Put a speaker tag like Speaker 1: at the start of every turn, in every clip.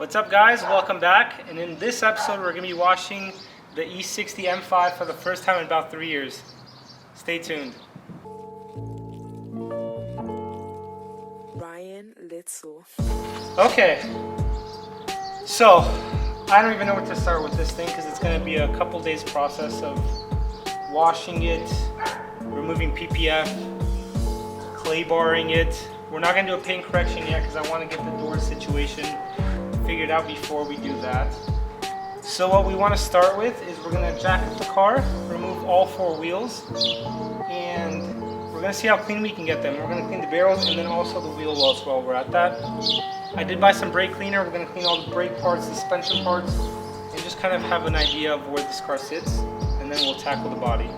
Speaker 1: What's up guys, welcome back, and in this episode we're going to be washing the E60 M5 for the first time in about 3 years. Stay tuned.
Speaker 2: Ryan Litzel.
Speaker 1: Okay, so I don't even know where to start with this thing because it's going to be a couple days process of washing it, removing PPF, clay barring it. We're not going to do a paint correction yet because I want to get the door situation figured out before we do that. So what we want to start with is we're going to jack up the car, remove all 4 wheels, and we're going to see how clean we can get them. We're going to clean the barrels and then also the wheel wells while we're at that. I did buy some brake cleaner. We're going to clean all the brake parts, suspension parts, and just kind of have an idea of where this car sits, and then we'll tackle the body.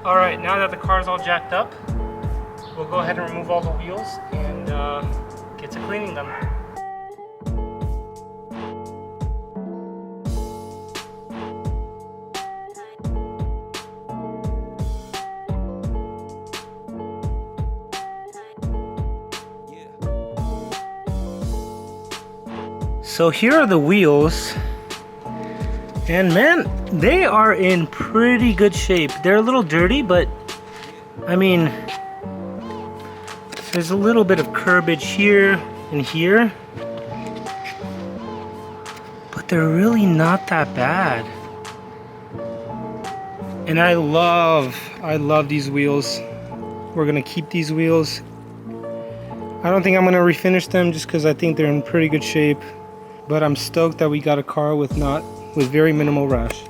Speaker 1: Alright, now that the car is all jacked up, we'll go ahead and remove all the wheels and get to cleaning them. So here are the wheels. And man, they are in pretty good shape. They're a little dirty, but I mean, there's a little bit of curbage here and here, but they're really not that bad. And I love these wheels. We're gonna keep these wheels. I don't think I'm gonna refinish them just because I think they're in pretty good shape, but I'm stoked that we got a car with very minimal rash.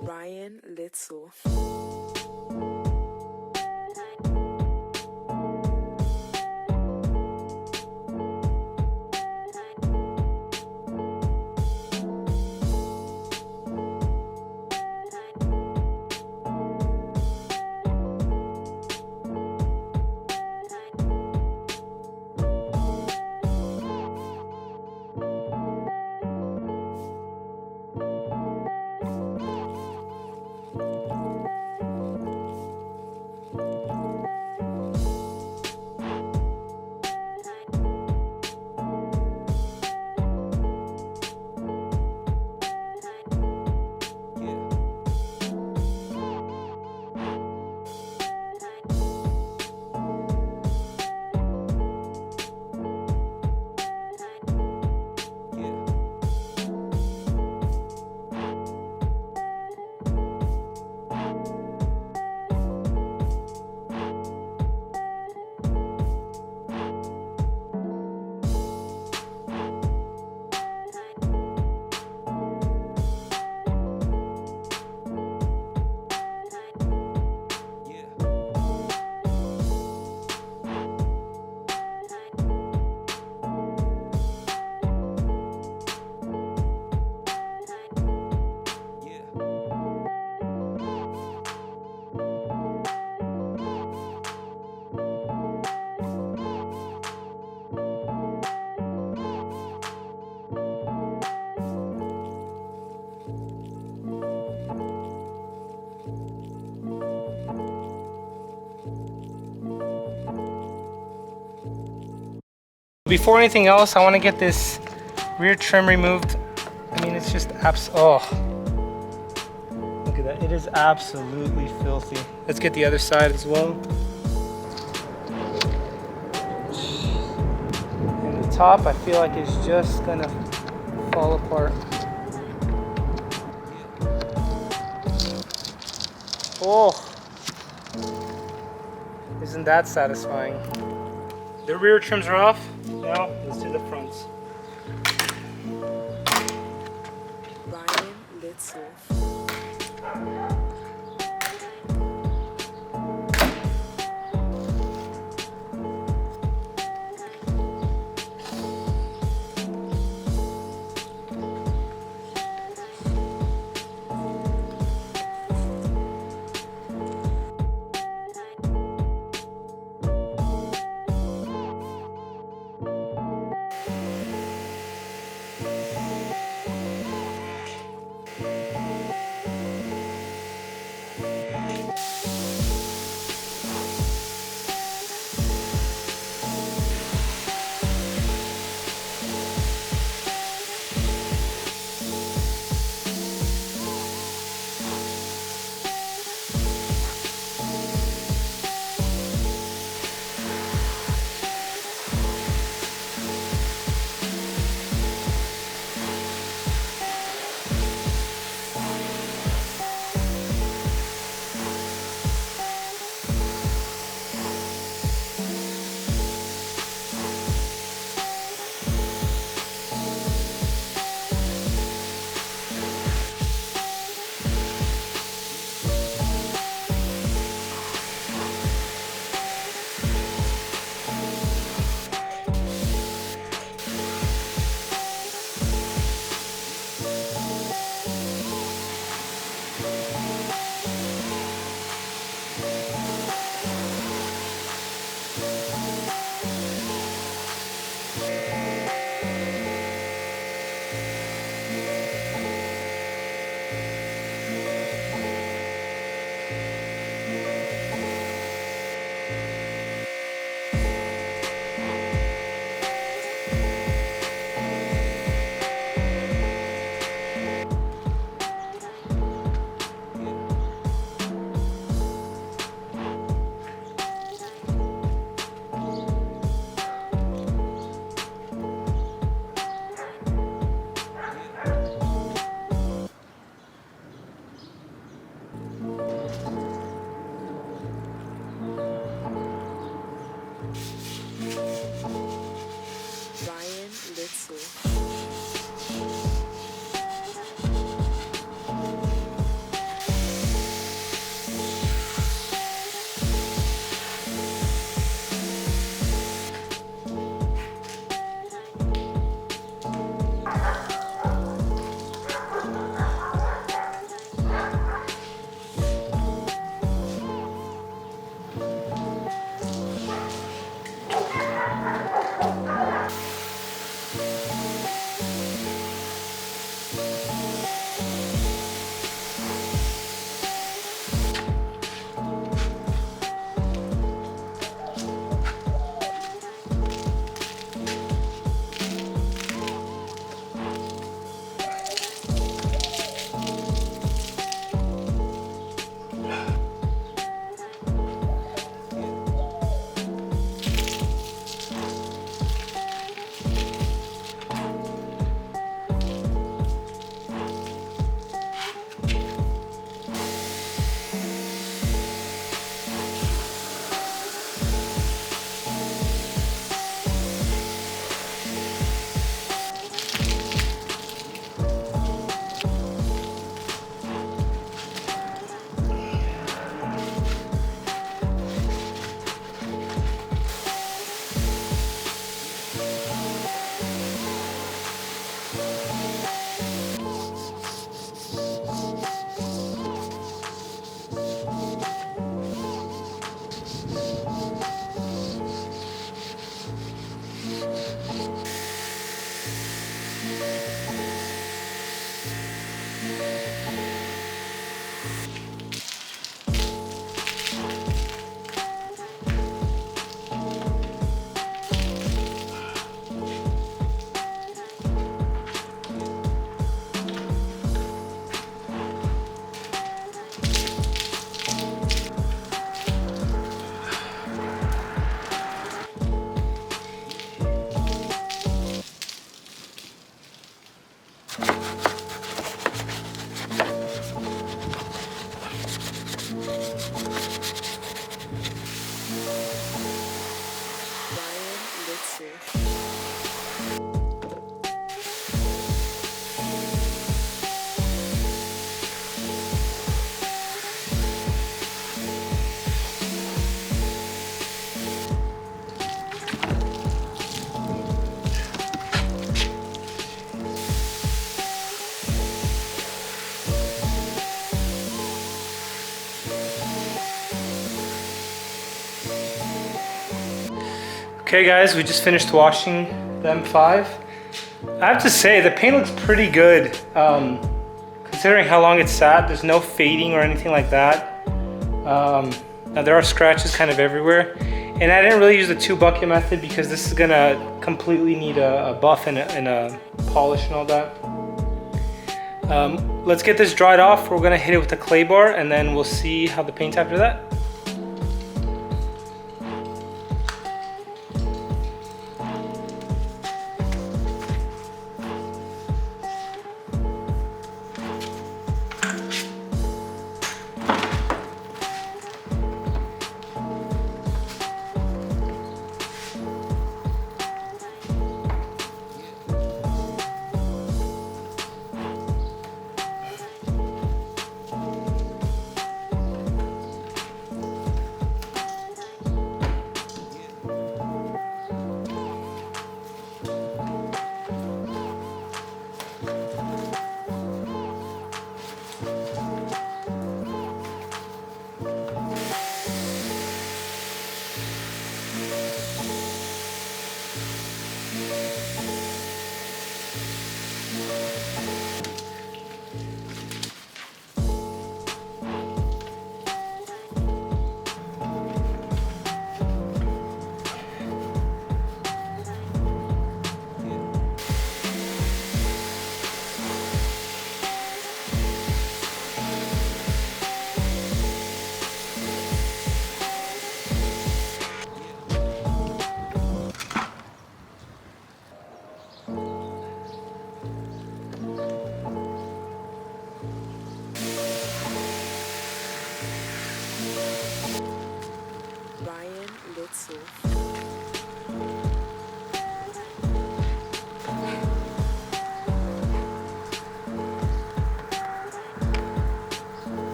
Speaker 2: Ryan Litzel.
Speaker 1: Before anything else, I want to get this rear trim removed. I mean, it's just oh, look at that. It is absolutely filthy. Let's get the other side as well. And the top, I feel like it's just gonna fall apart. Oh, Isn't that satisfying? The rear trims are off. Now let's do the fronts.
Speaker 2: Ryan Little.
Speaker 1: Okay guys, we just finished washing the M5. I have to say, the paint looks pretty good. Considering how long it's sat, there's no fading or anything like that. Now there are scratches kind of everywhere. And I didn't really use the 2 bucket method because this is gonna completely need a buff and a polish and all that. Let's get this dried off. We're gonna hit it with a clay bar and then we'll see how the paint's after that.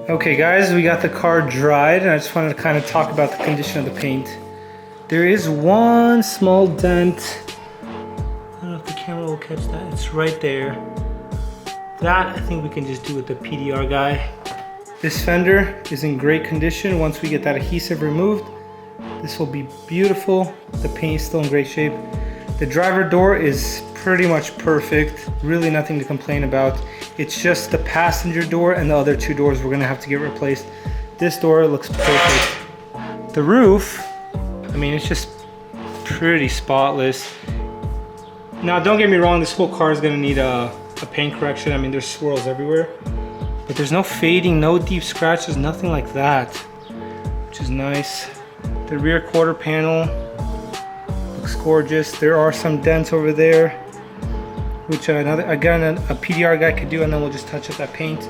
Speaker 1: Okay guys, we got the car dried and I just wanted to kind of talk about the condition of the paint. There is one small dent. I don't know if the camera will catch that. It's right there. That I think we can just do with the PDR guy. This fender is in great condition. Once we get that adhesive removed, this will be beautiful. The paint is still in great shape. The driver door is pretty much perfect. Really nothing to complain about. It's just the passenger door and the other 2 doors we're gonna have to get replaced. This door looks perfect. The roof, I mean, it's just pretty spotless. Now, don't get me wrong, this whole car is gonna need a paint correction. I mean, there's swirls everywhere, but there's no fading, no deep scratches, nothing like that, which is nice. The rear quarter panel looks gorgeous. There are some dents over there, which again a PDR guy could do, and then we'll just touch up that paint.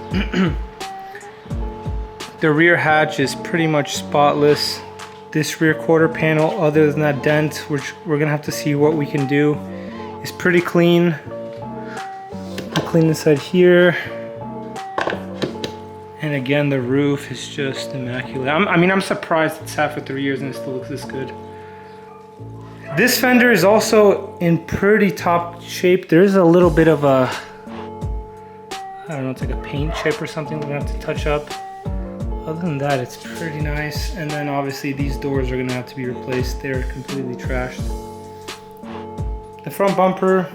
Speaker 1: The rear hatch is pretty much spotless. This rear quarter panel, other than that dent, which we're gonna have to see what we can do, is pretty clean. I'll clean this side here. And again, the roof is just immaculate. I'm surprised it's sat for 3 years and it still looks this good. This fender is also in pretty top shape. There's a little bit of a, I don't know, it's like a paint chip or something we're gonna have to touch up. Other than that, it's pretty nice. And then obviously these doors are gonna have to be replaced. They're completely trashed. The front bumper,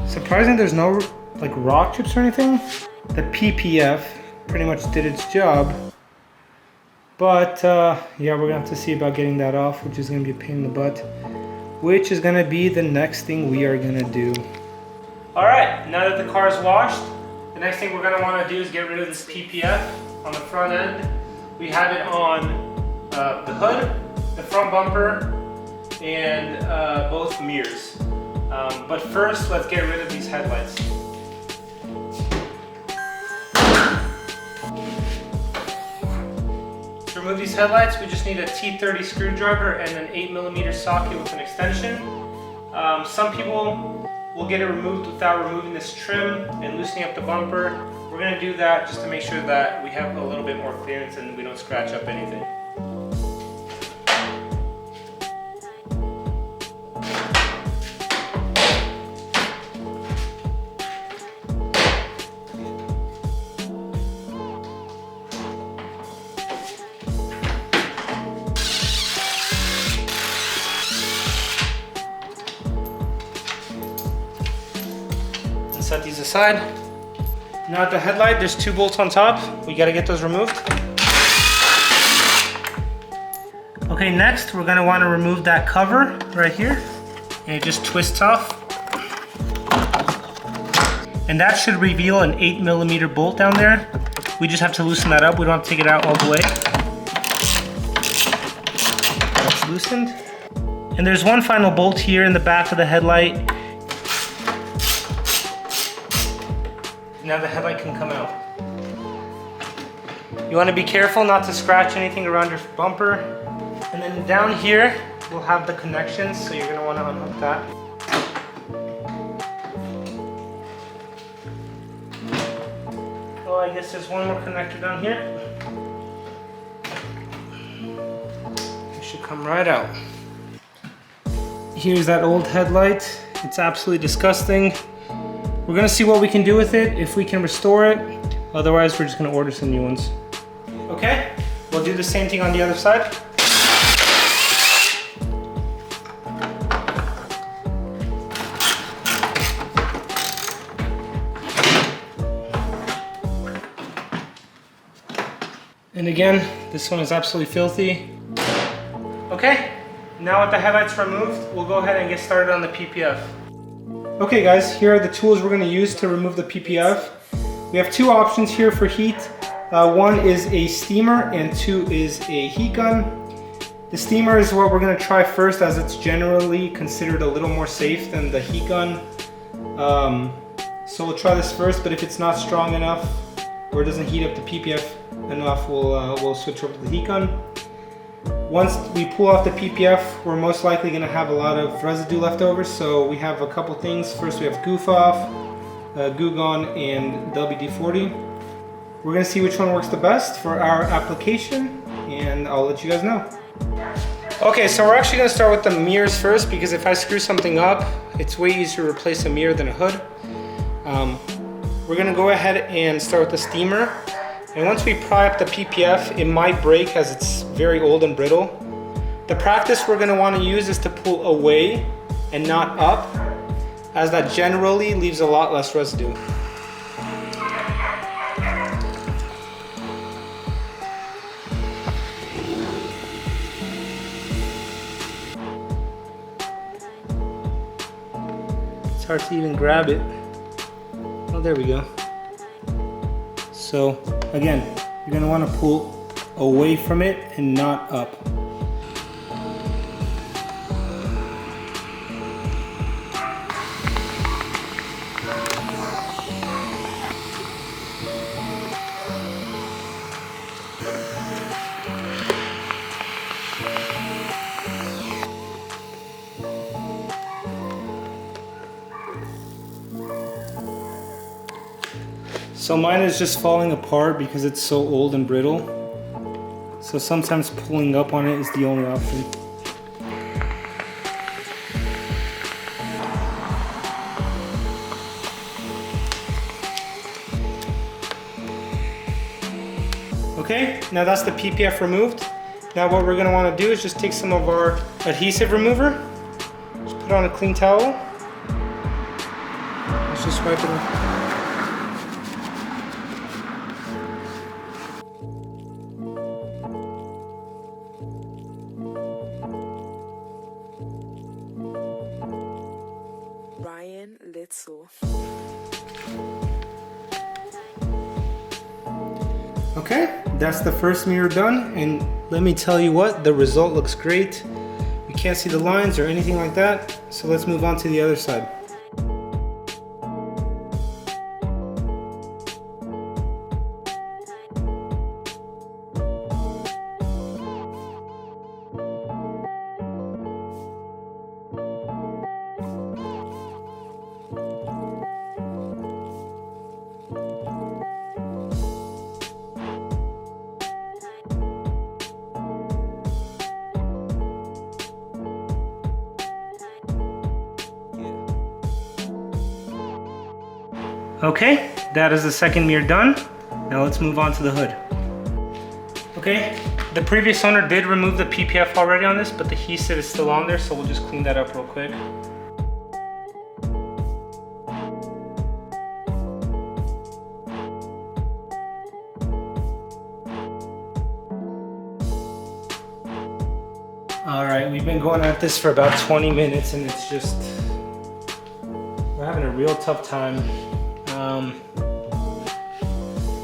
Speaker 1: surprising there's no like rock chips or anything. The PPF pretty much did its job. But yeah, we're gonna have to see about getting that off, which is gonna be a pain in the butt, which is gonna be the next thing we are gonna do. All right, now that the car is washed, the next thing we're gonna wanna do is get rid of this PPF on the front end. We have it on the hood, the front bumper, and both mirrors. But first, let's get rid of these headlights. To remove these headlights, we just need a T30 screwdriver and an 8mm socket with an extension. Some people will get it removed without removing this trim and loosening up the bumper. We're gonna do that just to make sure that we have a little bit more clearance and we don't scratch up anything. Set these aside. Now at the headlight, there's 2 bolts on top. We gotta get those removed. Okay, next we're gonna wanna remove that cover right here. And it just twists off. And that should reveal an 8mm bolt down there. We just have to loosen that up. We don't have to take it out all the way. That's loosened. And there's one final bolt here in the back of the headlight. Now the headlight can come out. You want to be careful not to scratch anything around your bumper. And then down here, we'll have the connections, so you're going to want to unhook that. Oh, I guess there's one more connector down here. It should come right out. Here's that old headlight. It's absolutely disgusting. We're gonna see what we can do with it, if we can restore it. Otherwise, we're just gonna order some new ones. Okay, we'll do the same thing on the other side. And again, this one is absolutely filthy. Okay, now with the headlights removed, we'll go ahead and get started on the PPF. Okay guys, here are the tools we're going to use to remove the PPF. We have 2 options here for heat. One is a steamer and 2 is a heat gun. The steamer is what we're going to try first, as it's generally considered a little more safe than the heat gun. So we'll try this first, but if it's not strong enough or it doesn't heat up the PPF enough, we'll switch over to the heat gun. Once we pull off the PPF, we're most likely going to have a lot of residue left over, so we have a couple things. First we have Goof Off, Goo Gone, and WD-40. We're going to see which one works the best for our application, and I'll let you guys know. Okay, so we're actually going to start with the mirrors first, because if I screw something up, it's way easier to replace a mirror than a hood. We're going to go ahead and start with the steamer. And once we pry up the PPF, it might break as it's very old and brittle. The practice we're going to want to use is to pull away and not up, as that generally leaves a lot less residue. It's hard to even grab it. Oh, there we go. So again, you're going to want to pull away from it and not up. So mine is just falling apart because it's so old and brittle. So sometimes pulling up on it is the only option. Okay, now that's the PPF removed. Now what we're going to want to do is just take some of our adhesive remover. Just put on a clean towel. Let's just wipe it off. Okay, that's the first mirror done, and let me tell you what, the result looks great. You can't see the lines or anything like that, so let's move on to the other side. Okay, that is the second mirror done. Now let's move on to the hood. Okay, the previous owner did remove the PPF already on this, but the adhesive is still on there, so we'll just clean that up real quick. All right, we've been going at this for about 20 minutes and it's just, we're having a real tough time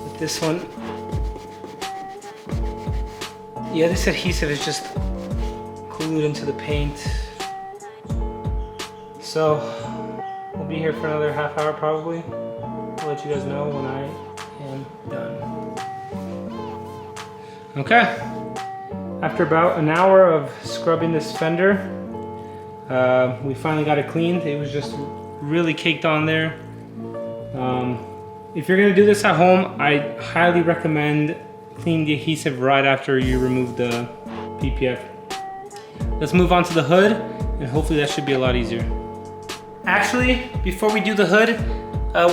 Speaker 1: with this one. Yeah, this adhesive is just glued into the paint. So we'll be here for another half hour probably. I'll let you guys know when I am done. Okay. After about an hour of scrubbing this fender, we finally got it cleaned. It was just really caked on there. If you're gonna do this at home, I highly recommend cleaning the adhesive right after you remove the PPF. Let's move on to the hood, and hopefully that should be a lot easier. Actually, before we do the hood,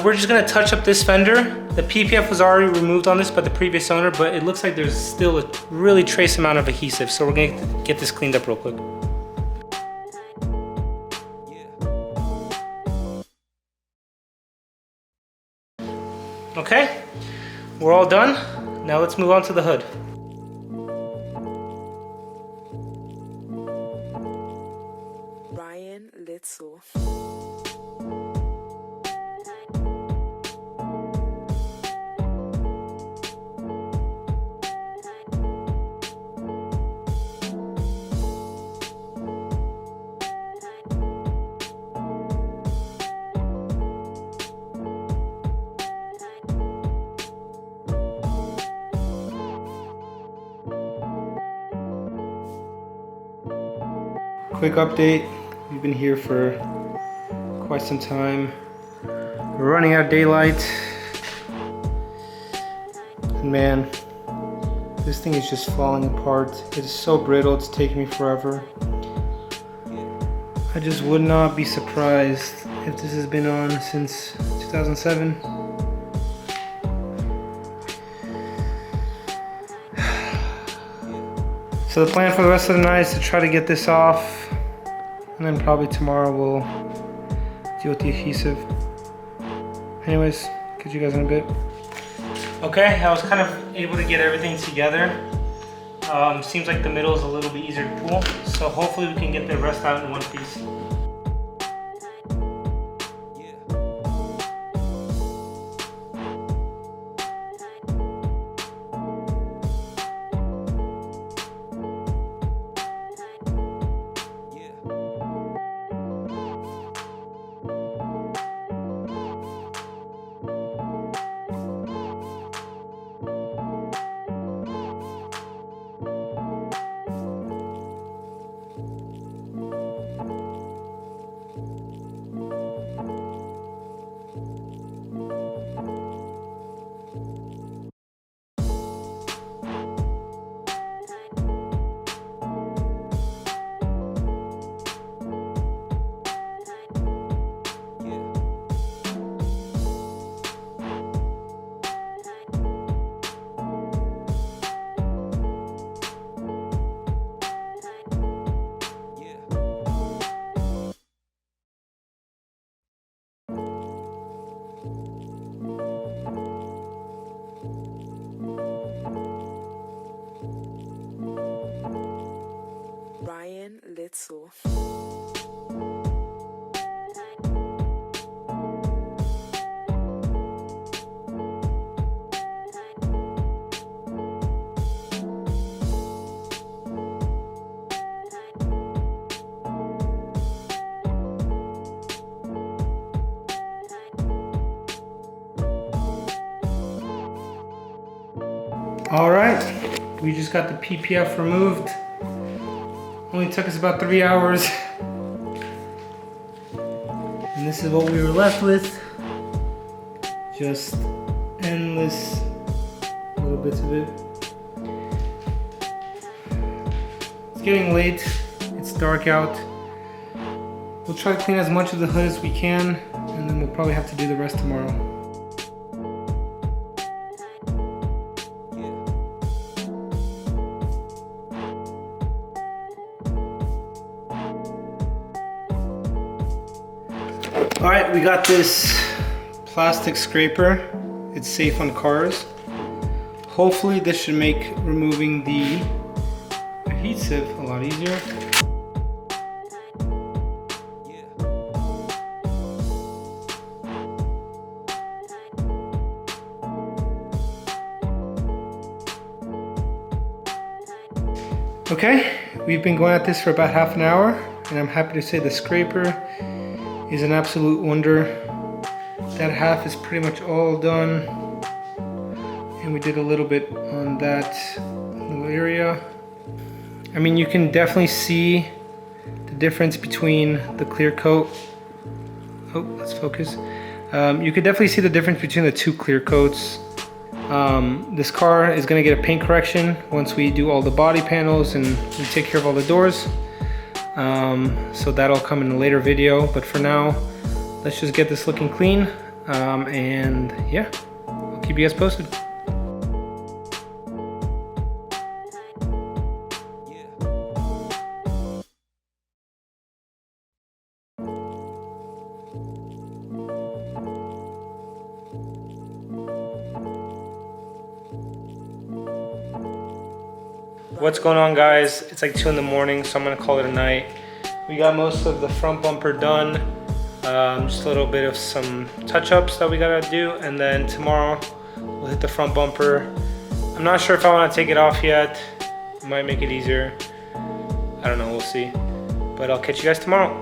Speaker 1: we're just gonna touch up this fender. The PPF was already removed on this by the previous owner, but it looks like there's still a really trace amount of adhesive. So we're gonna get this cleaned up real quick. Okay, we're all done. Now let's move on to the hood.
Speaker 2: Ryan Litzel.
Speaker 1: Quick update, we've been here for quite some time. We're running out of daylight. And man, this thing is just falling apart. It is so brittle, it's taking me forever. I just would not be surprised if this has been on since 2007. So the plan for the rest of the night is to try to get this off, and then probably tomorrow we'll deal with the adhesive. Anyways, catch you guys in a bit. Okay, I was kind of able to get everything together. Seems like the middle is a little bit easier to pull, so hopefully we can get the rest out in one piece.
Speaker 2: Ryan Litzel.
Speaker 1: All right, we just got the PPF removed. Only took us about 3 hours. And this is what we were left with. Just endless little bits of it. It's getting late, it's dark out. We'll try to clean as much of the hood as we can, and then we'll probably have to do the rest tomorrow. All right, we got this plastic scraper. It's safe on cars. Hopefully this should make removing the adhesive a lot easier. Okay, we've been going at this for about half an hour, and I'm happy to say the scraper is an absolute wonder. That half is pretty much all done, and we did a little bit on that little area. I mean, you can definitely see the difference between the clear coat. Oh, let's focus. You could definitely see the difference between the two clear coats. This car is going to get a paint correction once we do all the body panels and we take care of all the doors. So that'll come in a later video, but for now, let's just get this looking clean. And yeah, I'll keep you guys posted. What's going on, guys? It's like 2 in the morning, so I'm gonna call it a night. We got most of the front bumper done. Just a little bit of some touch-ups that we gotta do, and then tomorrow we'll hit the front bumper. I'm not sure if I wanna take it off yet. It might make it easier. I don't know, we'll see. But I'll catch you guys tomorrow.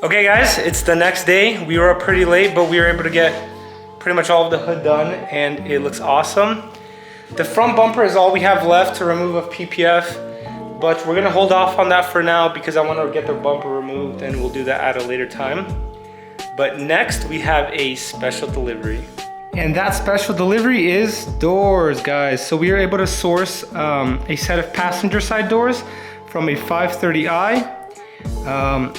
Speaker 1: Okay guys, it's the next day. We were up pretty late, but we were able to get pretty much all of the hood done, and it looks awesome. The front bumper is all we have left to remove of PPF, but we're gonna hold off on that for now because I want to get the bumper removed, and we'll do that at a later time. But next we have a special delivery. And that special delivery is doors, guys. So we are able to source a set of passenger side doors from a 530i.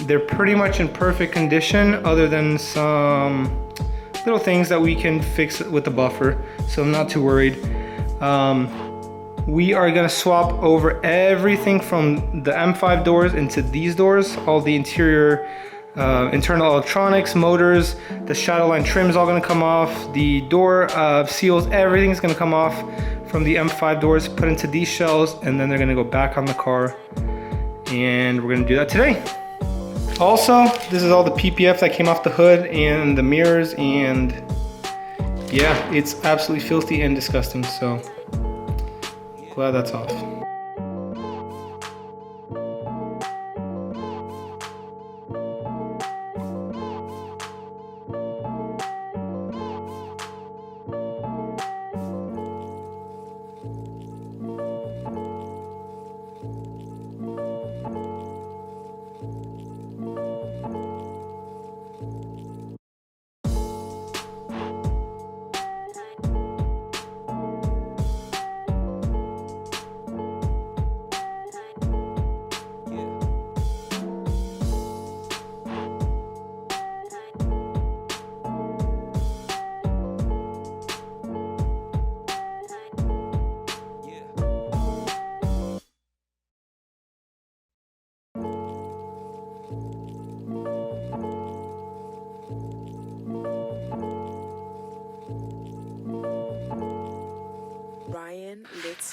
Speaker 1: They're pretty much in perfect condition other than some little things that we can fix with the buffer, so I'm not too worried. We are gonna swap over everything from the M5 doors into these doors, all the interior internal electronics, motors, the shadow line trim is all gonna come off, the door seals, everything's gonna come off from the M5 doors, put into these shells, and then they're gonna go back on the car, and we're gonna do that today. Also, this is all the PPF that came off the hood and the mirrors, and yeah, it's absolutely filthy and disgusting, so glad that's off.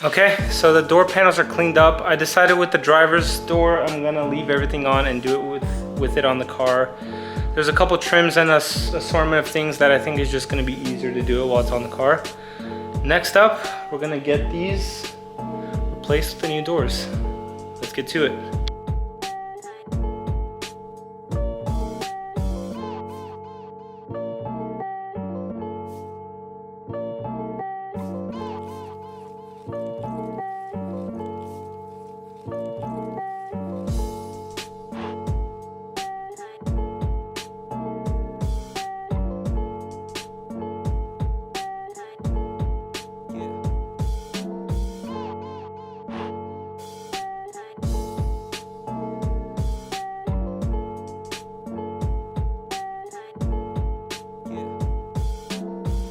Speaker 1: Okay, so the door panels are cleaned up. I decided with the driver's door, I'm gonna leave everything on and do it with it on the car. There's a couple trims and a assortment of things that I think is just gonna be easier to do it while it's on the car. Next up, we're gonna get these replaced with the new doors. Let's get to it.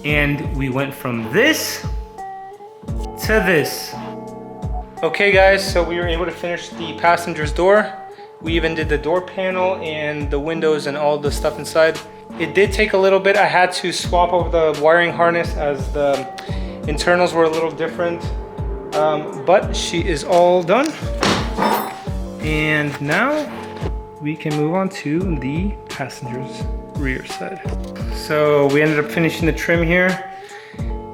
Speaker 1: And we went from this to this. Okay guys, so we were able to finish the passenger's door. We even did the door panel and the windows and all the stuff inside. It did take a little bit. I had to swap over the wiring harness as the internals were a little different. But she is all done. And now we can move on to the passenger's rear side. So we ended up finishing the trim here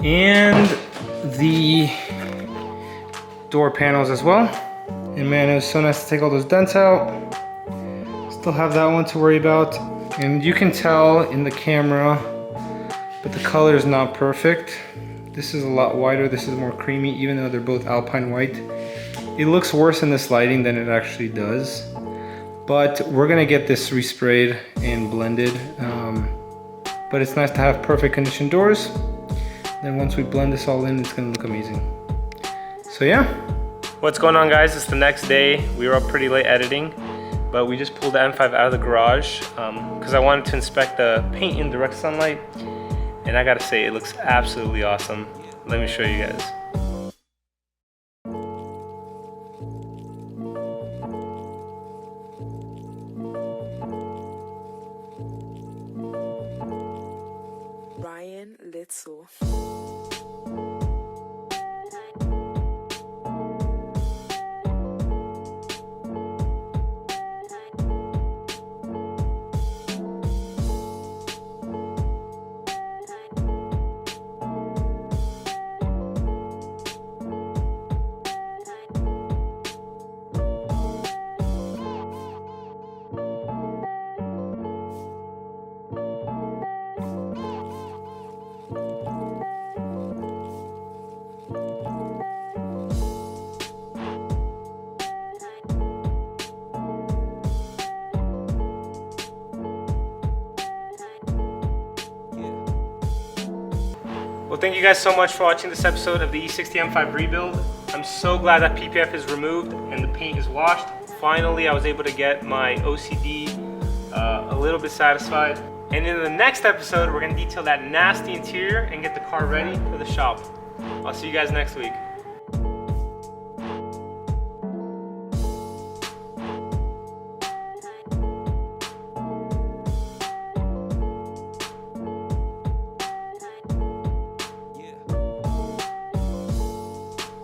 Speaker 1: and the door panels as well. And man, it was so nice to take all those dents out. Still have that one to worry about. And you can tell in the camera, but the color is not perfect. This is a lot whiter, this is more creamy, even though they're both Alpine white. It looks worse in this lighting than it actually does. But we're gonna get this resprayed and blended. But it's nice to have perfect condition doors. Then once we blend this all in, it's gonna look amazing. So yeah. What's going on, guys? It's the next day. We were up pretty late editing, but we just pulled the M5 out of the garage because I wanted to inspect the paint in direct sunlight. And I gotta say, it looks absolutely awesome. Let me show you guys.
Speaker 2: Ryan Litzel.
Speaker 1: Well, thank you guys so much for watching this episode of the E60 M5 rebuild. I'm so glad that PPF is removed and the paint is washed. Finally, I was able to get my OCD a little bit satisfied. And in the next episode, we're gonna detail that nasty interior and get the car ready for the shop. I'll see you guys next week.